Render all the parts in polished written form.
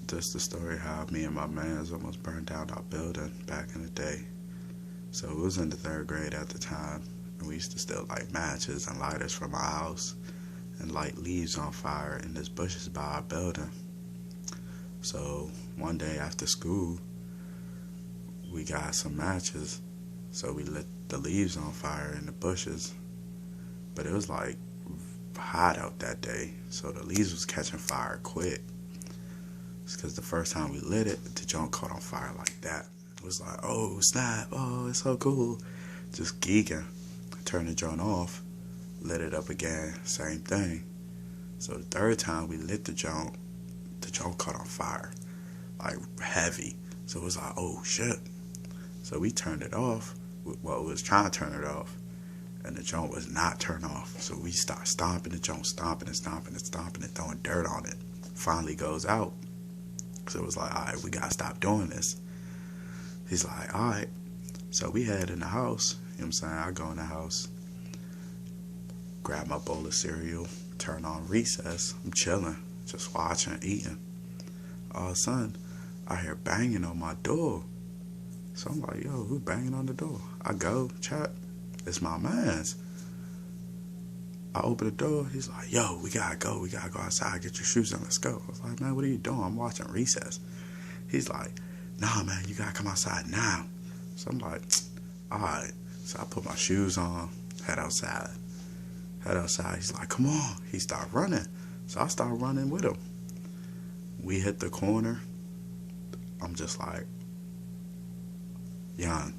This the story how me and my mans almost burned down our building back in the day. So it was in the third grade at the time, and we used to steal like matches and lighters from our house and light leaves on fire in this bushes by our building. So one day after school, we got some matches, so we lit the leaves on fire in the bushes. But it was like hot out that day, so the leaves was catching fire quick. It's because the first time we lit it, the junk caught on fire like that. It was like, oh snap, oh it's so cool. Just geeking. Turned the joint off, lit it up again, same thing. So the third time we lit the junk caught on fire, like heavy. So it was like, oh shit. So we turned it off. Well, we was trying to turn it off, and the joint was not turned off. So we start stomping the joint, stomping and stomping and stomping and throwing dirt on it. Finally goes out. So it was like, all right, we gotta stop doing this. He's like, all right. So we head in the house. You know what I'm saying? I go in the house, grab my bowl of cereal, turn on recess. I'm chilling, just watching, eating. All of a sudden, I hear banging on my door. So I'm like, yo, who's banging on the door? I go, check. It's my man's. I open the door. He's like, yo, we gotta go outside, get your shoes on, let's go. I was like, man, what are you doing? I'm watching recess. He's like, nah, man, you gotta come outside now. So I'm like, all right. So I put my shoes on, head outside. He's like, come on. He started running. So I started running with him. We hit the corner. I'm just like, young,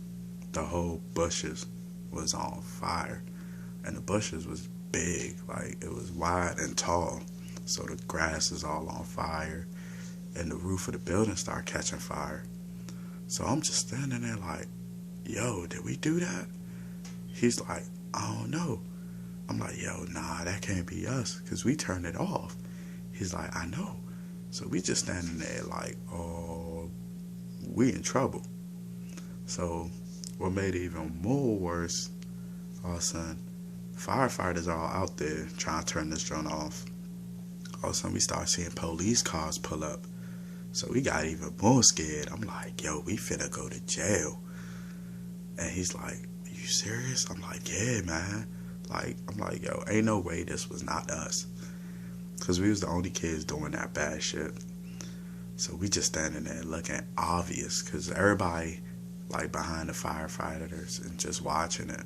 the whole bushes was on fire. And the bushes was big, like it was wide and tall. So the grass is all on fire. And the roof of the building started catching fire. So I'm just standing there like, yo, did we do that? He's like, I don't know. I'm like, yo, nah, that can't be us, because we turned it off. He's like, I know. So we just standing there like, oh, we in trouble. So what made it even more worse, all of a sudden, firefighters are all out there trying to turn this joint off. All of a sudden, we start seeing police cars pull up. So we got even more scared. I'm like, yo, we finna go to jail. And he's like, are you serious? I'm like, yeah, man. I'm like, yo, ain't no way this was not us. Because we was the only kids doing that bad shit. So we just standing there looking obvious, because everybody like behind the firefighters and just watching it.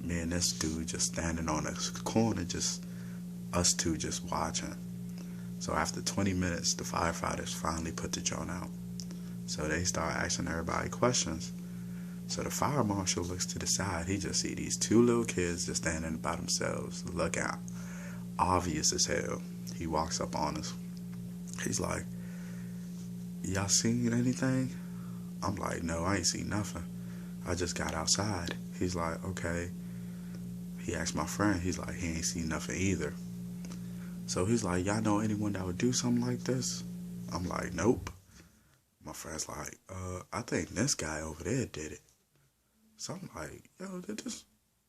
Me and this dude just standing on the corner, just us two just watching. So after 20 minutes, the firefighters finally put the joint out. So they start asking everybody questions. So the fire marshal looks to the side. He just see these two little kids just standing by themselves, looking obvious as hell. He walks up on us. He's like, y'all seen anything? I'm like, no, I ain't seen nothing. I just got outside. He's like, okay. He asked my friend. He's like, he ain't seen nothing either. So he's like, y'all know anyone that would do something like this? I'm like, nope. My friend's like, I think this guy over there did it. So I'm like, yo, did this?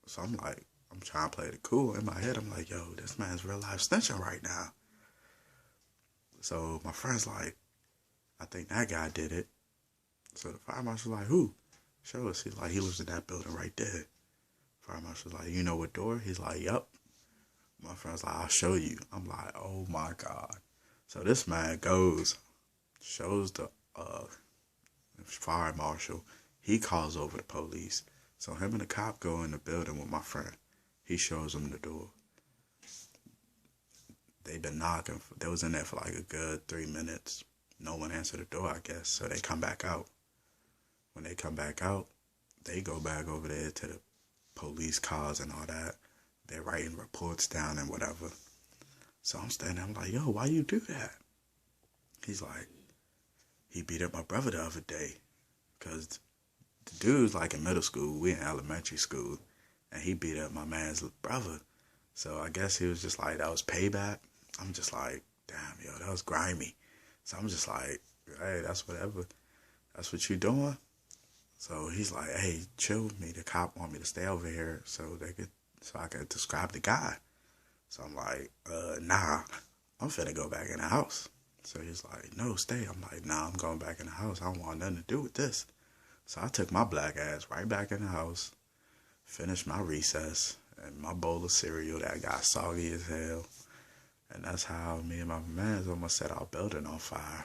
So I'm like, I'm trying to play it cool. In my head, I'm like, yo, this man's real life snitching right now. So my friend's like, I think that guy did it. So the fire marshal's like, who? Show us. He's like, he lives in that building right there. Fire marshal's like, you know what door? He's like, yup. My friend's like, I'll show you. I'm like, oh my God. So this man goes, shows the fire marshal. He calls over the police. So him and the cop go in the building with my friend. He shows them the door. They been knocking. They was in there for like a good 3 minutes. No one answered the door, I guess. So they come back out. When they come back out, they go back over there to the police cars and all that. They're writing reports down and whatever. So I'm standing there, I'm like, yo, why you do that? He's like, he beat up my brother the other day. Because the dude's like in middle school, we in elementary school. And he beat up my man's brother. So I guess he was just like, that was payback. I'm just like, damn, yo, that was grimy. So I'm just like, hey, that's whatever. That's what you doing? So he's like, hey, chill with me. The cop want me to stay over here so I could describe the guy. So I'm like, nah, I'm finna go back in the house. So he's like, no, stay. I'm like, nah, I'm going back in the house. I don't want nothing to do with this. So I took my black ass right back in the house, finished my recess and my bowl of cereal that got soggy as hell. And that's how me and my man almost set our building on fire.